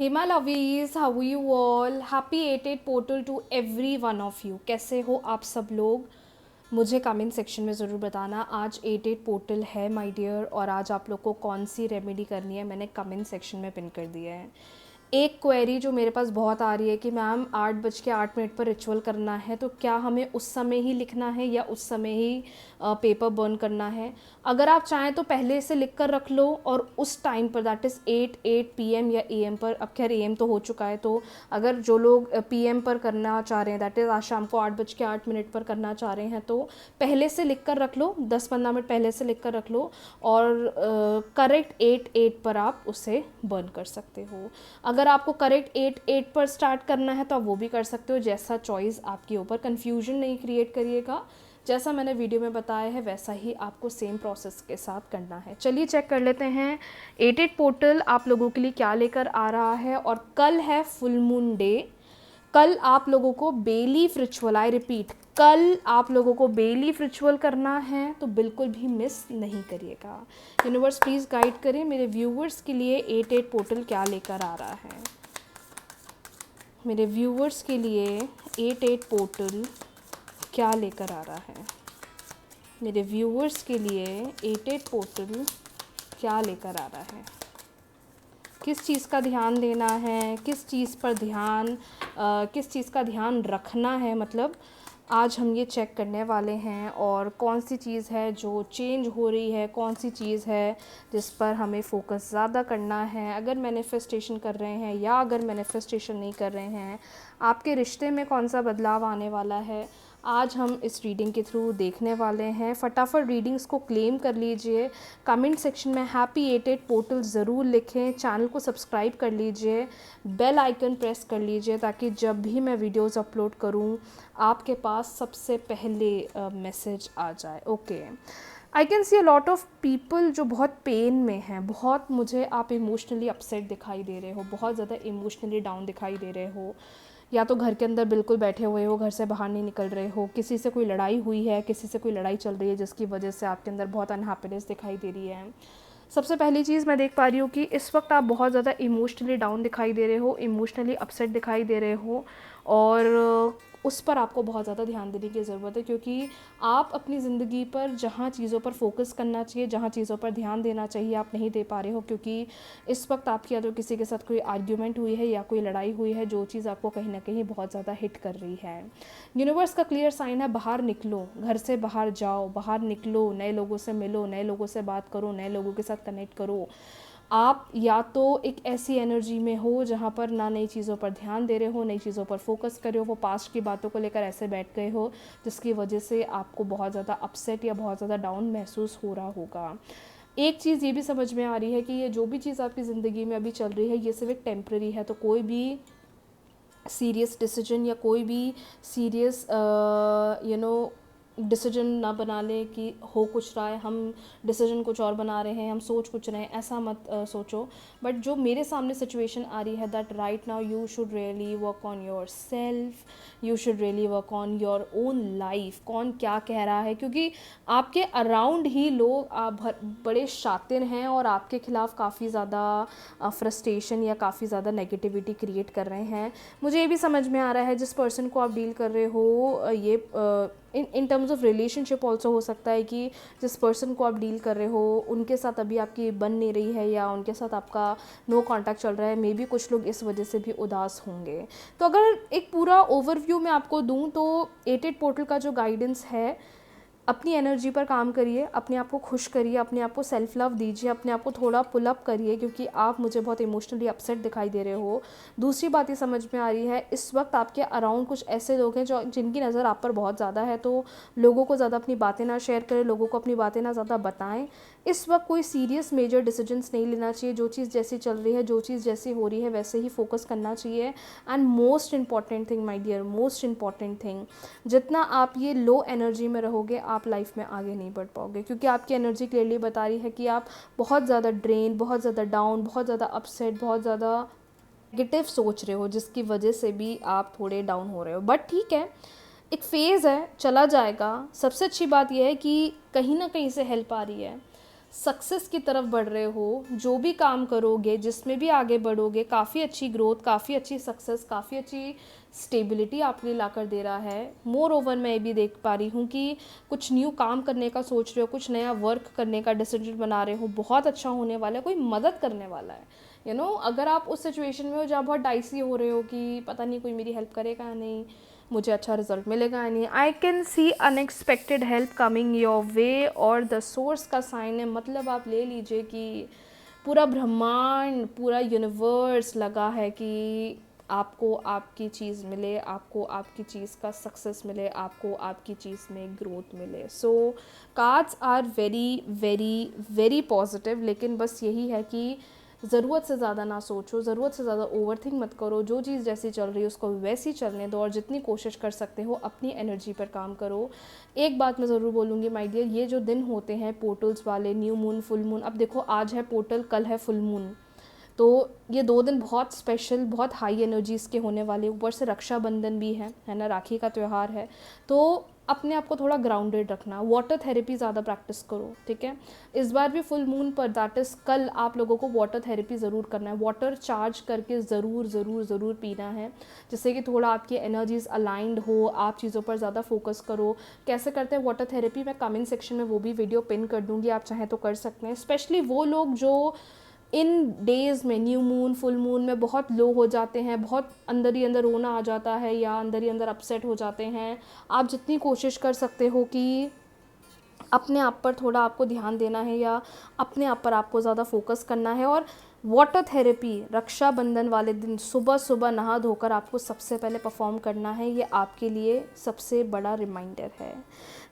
Hey my lovies, how are you all? Happy 88 portal to every one of you. कैसे हो आप सब लोग? मुझे कमेंट सेक्शन में ज़रूर बताना। आज 88 पोर्टल है माय डियर, और आज आप लोग को कौन सी रेमेडी करनी है मैंने कमेंट सेक्शन में पिन कर दिया है। एक क्वेरी जो मेरे पास बहुत आ रही है कि मैम 8:08 पर रिचुअल करना है, तो क्या हमें उस समय ही लिखना है या उस समय ही पेपर बर्न करना है? अगर आप चाहें तो पहले से लिख कर रख लो, और उस टाइम पर दैट इज़ 8 PM या AM पर, अब खैर AM तो हो चुका है, तो अगर जो लोग PM पर करना चाह रहे हैं, दैट इज़ आज शाम को 8:08 पर करना चाह रहे हैं, तो पहले से लिख कर रख लो, 10-15 मिनट पहले से लिख कर रख लो, और करेक्ट 8 पर आप उसे बर्न कर सकते हो। अगर आपको करेक्ट 8 पर स्टार्ट करना है तो आप वो भी कर सकते हो, जैसा चॉइस आपके ऊपर। कन्फ्यूजन नहीं क्रिएट करिएगा, जैसा मैंने वीडियो में बताया है वैसा ही आपको सेम प्रोसेस के साथ करना है। चलिए चेक कर लेते हैं 88 पोर्टल आप लोगों के लिए क्या लेकर आ रहा है। और कल है फुल मून डे। कल आप लोगों को बेलीफ रिचुअल, आई रिपीट, कल आप लोगों को बेलीफ रिचुअल करना है, तो बिल्कुल भी मिस नहीं करिएगा। यूनिवर्स प्लीज़ गाइड करें मेरे व्यूवर्स के लिए 88 पोर्टल क्या लेकर आ रहा है। मेरे व्यूवर्स के लिए 88 पोर्टल क्या लेकर आ रहा है। मेरे व्यूवर्स के लिए 88 पोर्टल क्या लेकर आ रहा है। किस चीज़ का ध्यान देना है, किस चीज़ पर ध्यान किस चीज़ का ध्यान रखना है, मतलब आज हम ये चेक करने वाले हैं। और कौन सी चीज़ है जो चेंज हो रही है, कौन सी चीज़ है जिस पर हमें फोकस ज़्यादा करना है। अगर मैनिफेस्टेशन कर रहे हैं या अगर मैनिफेस्टेशन नहीं कर रहे हैं, आपके रिश्ते में कौन सा बदलाव आने वाला है, आज हम इस रीडिंग के थ्रू देखने वाले हैं। फटाफट रीडिंग्स को क्लेम कर लीजिए। कमेंट सेक्शन में हैप्पी 88 पोर्टल ज़रूर लिखें। चैनल को सब्सक्राइब कर लीजिए, बेल आइकन प्रेस कर लीजिए, ताकि जब भी मैं वीडियोस अपलोड करूं आपके पास सबसे पहले मैसेज आ जाए। Okay, I can see a lot of people जो बहुत पेन में हैं। बहुत मुझे आप इमोशनली अपसेट दिखाई दे रहे हो, बहुत ज़्यादा इमोशनली डाउन दिखाई दे रहे हो, या तो घर के अंदर बिल्कुल बैठे हुए हो, घर से बाहर नहीं निकल रहे हो, किसी से कोई लड़ाई हुई है, किसी से कोई लड़ाई चल रही है जिसकी वजह से आपके अंदर बहुत अनहैप्पीनेस दिखाई दे रही है। सबसे पहली चीज़ मैं देख पा रही हूँ कि इस वक्त आप बहुत ज़्यादा इमोशनली डाउन दिखाई दे रहे हो, इमोशनली अपसेट दिखाई दे रहे हो, और उस पर आपको बहुत ज़्यादा ध्यान देने की ज़रूरत है। क्योंकि आप अपनी ज़िंदगी पर जहाँ चीज़ों पर फोकस करना चाहिए, जहाँ चीज़ों पर ध्यान देना चाहिए, आप नहीं दे पा रहे हो। क्योंकि इस वक्त आपकी या तो किसी के साथ कोई आर्ग्यूमेंट हुई है या कोई लड़ाई हुई है, जो चीज़ आपको कहीं ना कहीं बहुत ज़्यादा हिट कर रही है। यूनिवर्स का क्लियर साइन है, बाहर निकलो, घर से बाहर जाओ, बाहर निकलो, नए लोगों से मिलो, नए लोगों से बात करो, नए लोगों के साथ कनेक्ट करो। आप या तो एक ऐसी एनर्जी में हो जहाँ पर ना नई चीज़ों पर ध्यान दे रहे हो, नई चीज़ों पर फोकस कर रहे हो, वो पास्ट की बातों को लेकर ऐसे बैठ गए हो जिसकी वजह से आपको बहुत ज़्यादा अपसेट या बहुत ज़्यादा डाउन महसूस हो रहा होगा। एक चीज़ ये भी समझ में आ रही है कि ये जो भी चीज़ आपकी ज़िंदगी में अभी चल रही है, ये सिर्फ एक टेम्प्रेरी है। तो कोई भी सीरियस डिसीजन या कोई भी सीरियस डिसीजन ना बना ले कि हो कुछ रहा है, हम डिसीजन कुछ और बना रहे हैं, हम सोच कुछ रहे हैं, ऐसा मत सोचो। बट जो मेरे सामने सिचुएशन आ रही है, that right now you should really work on your self, you should really work on your own life. कौन क्या कह रहा है, क्योंकि आपके अराउंड ही लोग बड़े शातिर हैं और आपके खिलाफ काफ़ी ज़्यादा फ्रस्ट्रेशन या काफ़ी ज़्यादा नेगेटिविटी क्रिएट कर रहे हैं। मुझे ये भी समझ में आ रहा है जिस पर्सन को आप डील कर रहे हो, ये in terms of relationship also हो सकता है कि जिस पर्सन को आप डील कर रहे हो उनके साथ अभी आपकी बन नहीं रही है, या उनके साथ आपका नो कांटेक्ट चल रहा है। मे बी कुछ लोग इस वजह से भी उदास होंगे। तो अगर एक पूरा ओवरव्यू मैं आपको दूं, तो 88 पोर्टल का जो गाइडेंस है, अपनी एनर्जी पर काम करिए, अपने आप को खुश करिए, अपने आप को सेल्फ लव दीजिए, अपने आप को थोड़ा पुल अप करिए, क्योंकि आप मुझे बहुत इमोशनली अपसेट दिखाई दे रहे हो। दूसरी बात ये समझ में आ रही है, इस वक्त आपके अराउंड कुछ ऐसे लोग हैं जो जिनकी नज़र आप पर बहुत ज़्यादा है, तो लोगों को ज़्यादा अपनी बातें ना शेयर करें, लोगों को अपनी बातें ना ज़्यादा बताएं। इस वक्त कोई सीरियस मेजर डिसीजंस नहीं लेना चाहिए। जो चीज़ जैसी चल रही है, जो चीज़ जैसी हो रही है, वैसे ही फोकस करना चाहिए। And most important thing my dear, most important thing, जितना आप ये लो एनर्जी में रहोगे, आप लाइफ में आगे नहीं बढ़ पाओगे। क्योंकि आपकी एनर्जी क्लियरली बता रही है कि आप बहुत ज़्यादा ड्रेन, बहुत ज़्यादा डाउन, बहुत ज़्यादा अपसेट, बहुत ज़्यादा नेगेटिव सोच रहे हो, जिसकी वजह से भी आप थोड़े डाउन हो रहे हो। बट ठीक है, एक फेज़ है, चला जाएगा। सबसे अच्छी बात यह है कि कहीं ना कहीं से हेल्प आ रही है। सक्सेस की तरफ बढ़ रहे हो, जो भी काम करोगे, जिसमें भी आगे बढ़ोगे, काफ़ी अच्छी ग्रोथ, काफ़ी अच्छी सक्सेस, काफ़ी अच्छी स्टेबिलिटी आपके लिए ला कर दे रहा है। मोर ओवर मैं ये भी देख पा रही हूँ कि कुछ न्यू काम करने का सोच रहे हो, कुछ नया वर्क करने का डिसीजन बना रहे हो, बहुत अच्छा होने वाला है, कोई मदद करने वाला है। अगर आप उस सिचुएशन में हो जहाँ बहुत डाइसी हो रहे हो कि पता नहीं कोई मेरी हेल्प करेगा या नहीं, मुझे अच्छा रिजल्ट मिलेगा या नहीं, I can see unexpected help coming your way, और द सोर्स का साइन है। मतलब आप ले लीजिए कि पूरा ब्रह्मांड, पूरा यूनिवर्स लगा है कि आपको आपकी चीज़ मिले, आपको आपकी चीज़ का सक्सेस मिले, आपको आपकी चीज़ में ग्रोथ मिले। So cards are very very very positive, लेकिन बस यही है कि ज़रूरत से ज़्यादा ना सोचो, ज़रूरत से ज़्यादा ओवरथिंक मत करो। जो चीज़ जैसी चल रही है उसको वैसी चलने दो, और जितनी कोशिश कर सकते हो अपनी एनर्जी पर काम करो। एक बात मैं ज़रूर बोलूँगी माय डियर, ये जो दिन होते हैं पोर्टल्स वाले, न्यू मून, फुल मून, अब देखो आज है पोर्टल, कल है फुल मून, तो ये 2 दिन बहुत स्पेशल, बहुत हाई एनर्जीज़ के होने वाले। ऊपर से रक्षाबंधन भी है ना, राखी का त्यौहार है। तो अपने आप को थोड़ा ग्राउंडेड रखना, वाटर थेरेपी ज़्यादा प्रैक्टिस करो, ठीक है। इस बार भी फुल मून पर, दैट इज़ कल, आप लोगों को वाटर थेरेपी ज़रूर करना है। वाटर चार्ज करके ज़रूर ज़रूर ज़रूर पीना है, जिससे कि थोड़ा आपकी एनर्जीज़ अलाइंड हो, आप चीज़ों पर ज़्यादा फोकस करो। कैसे करते हैं वाटर थेरेपी, मैं कमेंट सेक्शन में वो भी वीडियो पिन कर दूँगी, आप चाहें तो कर सकते हैं। स्पेशली वो लोग जो इन डेज़ में, न्यू मून, फुल मून में बहुत लो हो जाते हैं, बहुत अंदर ही अंदर रोना आ जाता है, या अंदर ही अंदर अपसेट हो जाते हैं, आप जितनी कोशिश कर सकते हो कि अपने आप पर थोड़ा आपको ध्यान देना है, या अपने आप पर आपको ज़्यादा फोकस करना है। और वाटर थेरेपी रक्षाबंधन वाले दिन सुबह सुबह नहा धोकर आपको सबसे पहले परफॉर्म करना है, ये आपके लिए सबसे बड़ा रिमाइंडर है।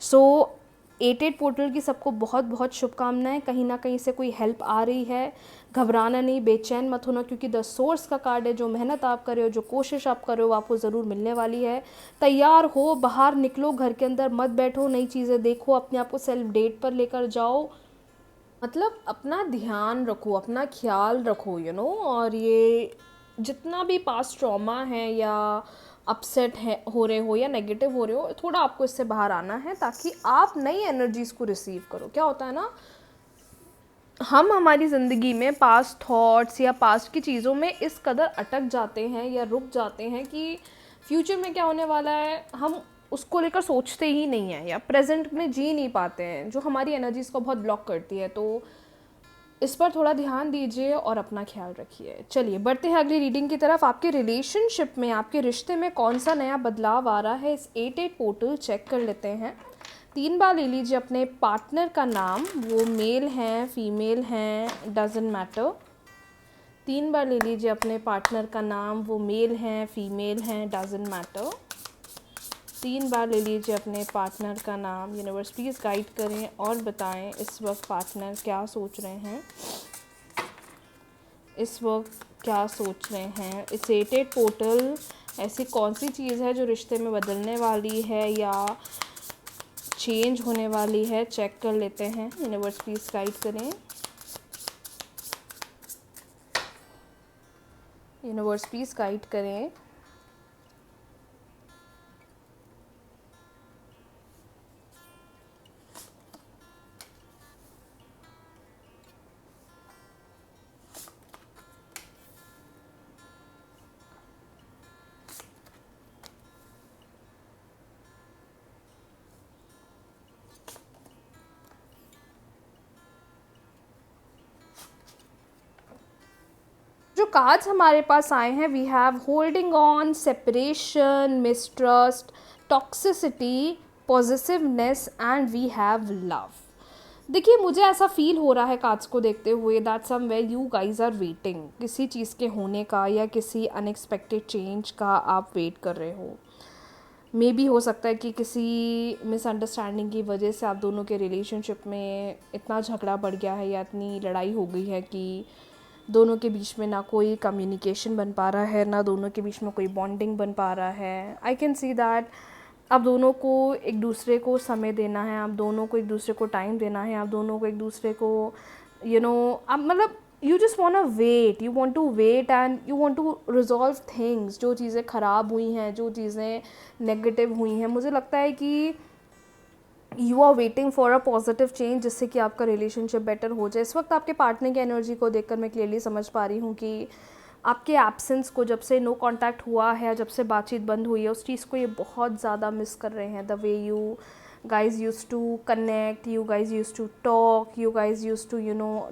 सो 88 पोर्टल की सबको बहुत बहुत शुभकामनाएं। कहीं ना कहीं से कोई हेल्प आ रही है, घबराना नहीं, बेचैन मत होना, क्योंकि द सोर्स का कार्ड है। जो मेहनत आप कर रहे हो, जो कोशिश आप कर रहे हो, आपको ज़रूर मिलने वाली है। तैयार हो, बाहर निकलो, घर के अंदर मत बैठो, नई चीज़ें देखो, अपने आप को सेल्फ डेट पर लेकर जाओ। मतलब अपना ध्यान रखो, अपना ख्याल रखो, और ये जितना भी पास्ट ट्रॉमा है, या अपसेट है हो रहे हो, या नेगेटिव हो रहे हो, थोड़ा आपको इससे बाहर आना है, ताकि आप नई एनर्जीज़ को रिसीव करो। क्या होता है ना, हम हमारी ज़िंदगी में पास्ट थॉट्स या पास्ट की चीज़ों में इस कदर अटक जाते हैं या रुक जाते हैं कि फ्यूचर में क्या होने वाला है हम उसको लेकर सोचते ही नहीं हैं, या प्रेजेंट में जी नहीं पाते हैं, जो हमारी एनर्जीज़ को बहुत ब्लॉक करती है। तो इस पर थोड़ा ध्यान दीजिए और अपना ख्याल रखिए। चलिए बढ़ते हैं अगली रीडिंग की तरफ। आपके रिलेशनशिप में, आपके रिश्ते में कौन सा नया बदलाव आ रहा है, इस 88 पोर्टल चेक कर लेते हैं। 3 बार ले लीजिए अपने पार्टनर का नाम, वो मेल हैं, फीमेल हैं, डजेंट मैटर। 3 बार ले लीजिए अपने पार्टनर का नाम, वो मेल हैं, फीमेल हैं, डजेंट मैटर। 3 बार ले लीजिए अपने पार्टनर का नाम। यूनिवर्स प्लीज़ गाइड करें और बताएं इस वक्त पार्टनर क्या सोच रहे हैं, इस वक्त क्या सोच रहे हैं। इस 88 पोर्टल ऐसी कौन सी चीज़ है जो रिश्ते में बदलने वाली है या चेंज होने वाली है, चेक कर लेते हैं। यूनिवर्स प्लीज़ गाइड करें। यूनिवर्स प्लीज़ गाइड करें। जो कार्ड्स हमारे पास आए हैं, we have holding on, separation, mistrust, toxicity, positiveness, and we have love. देखिए मुझे ऐसा फील हो रहा है कार्ड्स को देखते हुए that somewhere you guys are waiting, किसी चीज़ के होने का या किसी अनएक्सपेक्टेड चेंज का आप वेट कर रहे हो। मे बी हो सकता है कि किसी मिसअंडरस्टैंडिंग की वजह से आप दोनों के रिलेशनशिप में इतना झगड़ा बढ़ गया है या इतनी लड़ाई हो गई है कि दोनों के बीच में ना कोई कम्युनिकेशन बन पा रहा है, ना दोनों के बीच में कोई बॉन्डिंग बन पा रहा है। आई कैन सी दैट आप दोनों को एक दूसरे को समय देना है, आप दोनों को एक दूसरे को टाइम देना है, आप दोनों को एक दूसरे को आप मतलब you just want to wait, you want to wait and you want to resolve things. जो चीज़ें ख़राब हुई हैं, जो चीज़ें नेगेटिव हुई हैं, मुझे लगता है कि you are waiting for a positive change जिससे कि आपका रिलेशनशिप बेटर हो जाए। इस वक्त आपके पार्टनर की एनर्जी को देखकर मैं क्लियरली समझ पा रही हूँ कि आपके एब्सेंस को, जब से नो कांटेक्ट हुआ है, जब से बातचीत बंद हुई है, उस चीज़ को ये बहुत ज़्यादा मिस कर रहे हैं। The way you guys used to connect, you guys used to talk, you guys used to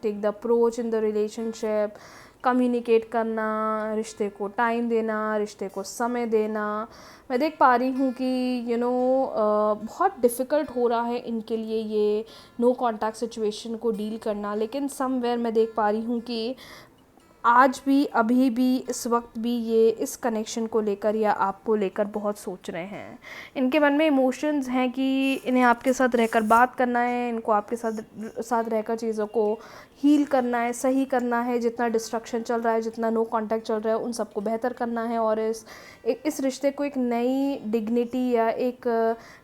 take the approach in the relationship, communicate करना, रिश्ते को टाइम देना, रिश्ते को समय देना। मैं देख पा रही हूँ कि बहुत डिफ़िकल्ट हो रहा है इनके लिए ये नो कांटेक्ट सिचुएशन को डील करना, लेकिन समवेयर मैं देख पा रही हूँ कि आज भी, अभी भी, इस वक्त भी ये इस कनेक्शन को लेकर या आपको लेकर बहुत सोच रहे हैं। इनके मन में इमोशंस हैं कि इन्हें आपके साथ रहकर बात करना है, इनको आपके साथ रहकर चीज़ों को हील करना है, सही करना है। जितना डिस्ट्रक्शन चल रहा है, जितना नो कांटेक्ट चल रहा है, उन सबको बेहतर करना है और इस रिश्ते को एक नई डिग्निटी या एक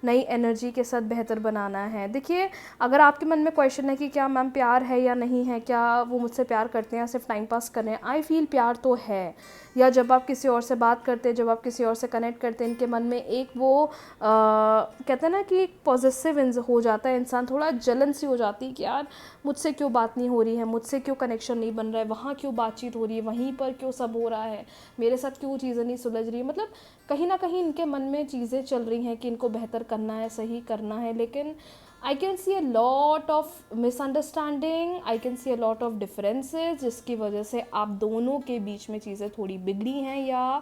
नई एनर्जी के साथ बेहतर बनाना है। देखिए, अगर आपके मन में क्वेश्चन है कि क्या मैम प्यार है या नहीं है, क्या वो मुझसे प्यार करते हैं या सिर्फ टाइम पास कर रहे हैं, आई फील प्यार तो है। या जब आप किसी और से बात करते हैं, जब आप किसी और से कनेक्ट करते हैं, इनके मन में एक वो कहते हैं ना कि एक पॉजिटिव हो जाता है इंसान, थोड़ा जलन सी हो जाती है कि यार मुझसे क्यों बात नहीं हो रही है, मुझसे क्यों कनेक्शन नहीं बन रहा है, वहाँ क्यों बातचीत हो रही है, वहीं पर क्यों सब हो रहा है, मेरे साथ क्यों चीज़ें नहीं सुलझ रही है। मतलब कहीं ना कहीं इनके मन में चीज़ें चल रही हैं कि इनको बेहतर करना है, सही करना है, लेकिन I can see a lot of misunderstanding, I can see a lot of differences, जिसकी वजह से आप दोनों के बीच में चीज़ें थोड़ी बिगड़ी हैं या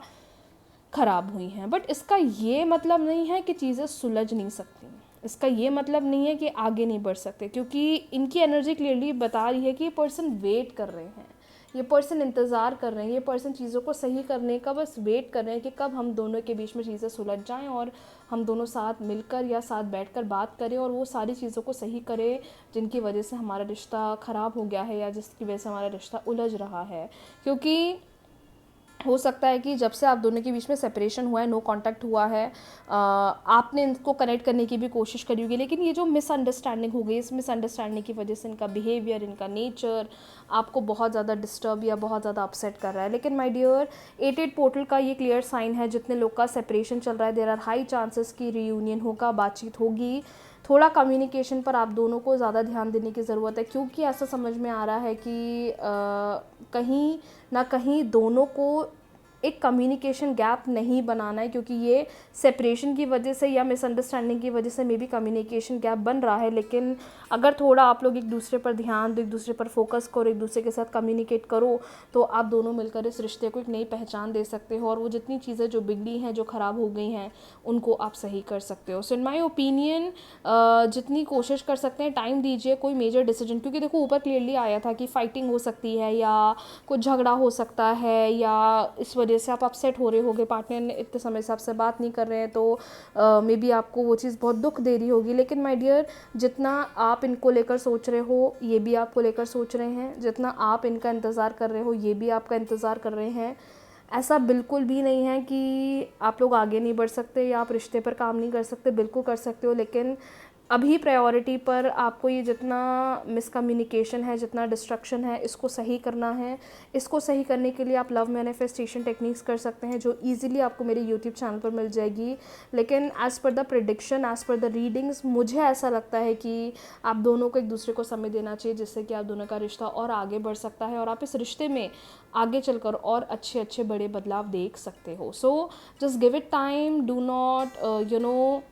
ख़राब हुई हैं। बट इसका ये मतलब नहीं है कि चीज़ें सुलझ नहीं सकती, इसका ये मतलब नहीं है कि आगे नहीं बढ़ सकते, क्योंकि इनकी एनर्जी क्लियरली बता रही है कि ये पर्सन वेट कर रहे हैं, ये पर्सन इंतज़ार कर रहे हैं, ये पर्सन चीज़ों को सही करने का बस वेट कर रहे हैं कि कब हम दोनों के बीच में चीज़ें सुलझ जाएं और हम दोनों साथ मिलकर या साथ बैठकर बात करें और वो सारी चीज़ों को सही करें जिनकी वजह से हमारा रिश्ता ख़राब हो गया है या जिसकी वजह से हमारा रिश्ता उलझ रहा है। क्योंकि हो सकता है कि जब से आप दोनों के बीच में सेपरेशन हुआ है, नो कांटेक्ट हुआ है, आपने इनको कनेक्ट करने की भी कोशिश करी होगी, लेकिन ये जो मिसअंडरस्टैंडिंग हो गई, इस मिसअंडरस्टैंडिंग की वजह से इनका बिहेवियर, इनका नेचर आपको बहुत ज़्यादा डिस्टर्ब या बहुत ज़्यादा अपसेट कर रहा है। लेकिन माय डियर, 88 पोर्टल का ये क्लियर साइन है, जितने लोग का सेपरेशन चल रहा है, देयर आर हाई चांसेस की रीयूनियन होगा, बातचीत होगी। थोड़ा कम्युनिकेशन पर आप दोनों को ज़्यादा ध्यान देने की ज़रूरत है, क्योंकि ऐसा समझ में आ रहा है कि कहीं ना कहीं दोनों को एक कम्युनिकेशन गैप नहीं बनाना है, क्योंकि ये सेपरेशन की वजह से या मिसअंडरस्टैंडिंग की वजह से मे बी कम्युनिकेशन गैप बन रहा है। लेकिन अगर थोड़ा आप लोग एक दूसरे पर ध्यान दो, एक दूसरे पर फोकस करो, एक दूसरे के साथ कम्युनिकेट करो, तो आप दोनों मिलकर इस रिश्ते को एक नई पहचान दे सकते हो और वो जितनी चीज़ें जो बिगड़ी हैं, जो ख़राब हो गई हैं, उनको आप सही कर सकते हो। सो इन माई ओपिनियन, जितनी कोशिश कर सकते हैं टाइम दीजिए कोई मेजर डिसीजन, क्योंकि देखो ऊपर क्लियरली आया था कि फाइटिंग हो सकती है या कुछ झगड़ा हो सकता है या इस वजह से आप अपसेट हो रहे होगे, पार्टनर ने इतने समय से आपसे बात नहीं कर रहे हैं, तो मे बी आपको वो चीज़ बहुत दुख दे रही होगी। लेकिन माय डियर, जितना आप इनको लेकर सोच रहे हो, ये भी आपको लेकर सोच रहे हैं, जितना आप इनका इंतज़ार कर रहे हो, ये भी आपका इंतज़ार कर रहे हैं। ऐसा बिल्कुल भी नहीं है कि आप लोग आगे नहीं बढ़ सकते या आप रिश्ते पर काम नहीं कर सकते, बिल्कुल कर सकते हो। लेकिन अभी प्रायोरिटी पर आपको ये जितना मिसकम्युनिकेशन है, जितना डिस्ट्रक्शन है, इसको सही करना है। इसको सही करने के लिए आप लव मैनिफेस्टेशन टेक्निक्स कर सकते हैं, जो इजीली आपको मेरे यूट्यूब चैनल पर मिल जाएगी। लेकिन as per the prediction, as per the readings, मुझे ऐसा लगता है कि आप दोनों को एक दूसरे को समय देना चाहिए, जिससे कि आप दोनों का रिश्ता और आगे बढ़ सकता है और आप इस रिश्ते में आगे चलकर और अच्छे अच्छे बड़े बदलाव देख सकते हो। So just give it time, do not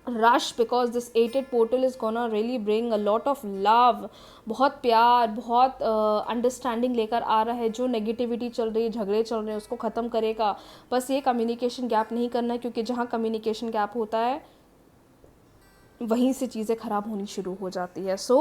rush, because this 88 portal is gonna really bring a lot of love, बहुत प्यार, बहुत अंडरस्टैंडिंग लेकर आ रहा है। जो नेगेटिविटी चल रही है, झगड़े चल रहे हैं, उसको ख़त्म करेगा। बस ये कम्युनिकेशन गैप नहीं करना है, क्योंकि जहाँ कम्युनिकेशन गैप होता है वहीं से चीज़ें ख़राब होनी शुरू हो जाती है। So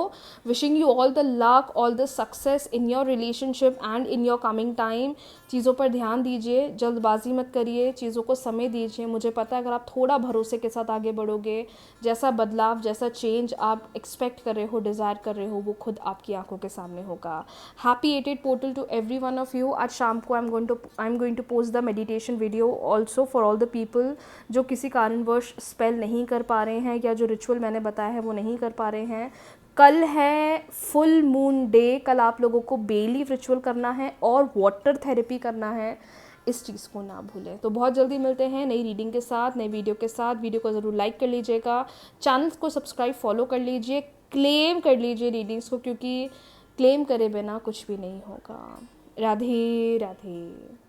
wishing you all the luck, all the success in your relationship and in your coming time. चीज़ों पर ध्यान दीजिए, जल्दबाजी मत करिए, चीज़ों को समय दीजिए। मुझे पता है अगर आप थोड़ा भरोसे के साथ आगे बढ़ोगे, जैसा बदलाव, जैसा चेंज आप एक्सपेक्ट कर रहे हो, डिज़ायर कर रहे हो, वो खुद आपकी आंखों के सामने होगा। Happy 88 portal to every one of you. आज शाम को I am going to post the meditation video also for all the people जो किसी कारणवश स्पेल नहीं कर पा रहे हैं या जो रिचुअल मैंने बताया है वो नहीं कर पा रहे हैं। कल है फुल मून डे, कल आप लोगों को बेली रिचुअल करना है और वाटर थेरेपी करना है। इस चीज़ को ना भूलें। तो बहुत जल्दी मिलते हैं नई रीडिंग के साथ, नई वीडियो के साथ। वीडियो को ज़रूर लाइक कर लीजिएगा, चैनल को सब्सक्राइब फॉलो कर लीजिए, क्लेम कर लीजिए रीडिंग्स को, क्योंकि क्लेम करे बिना कुछ भी नहीं होगा। राधे राधे।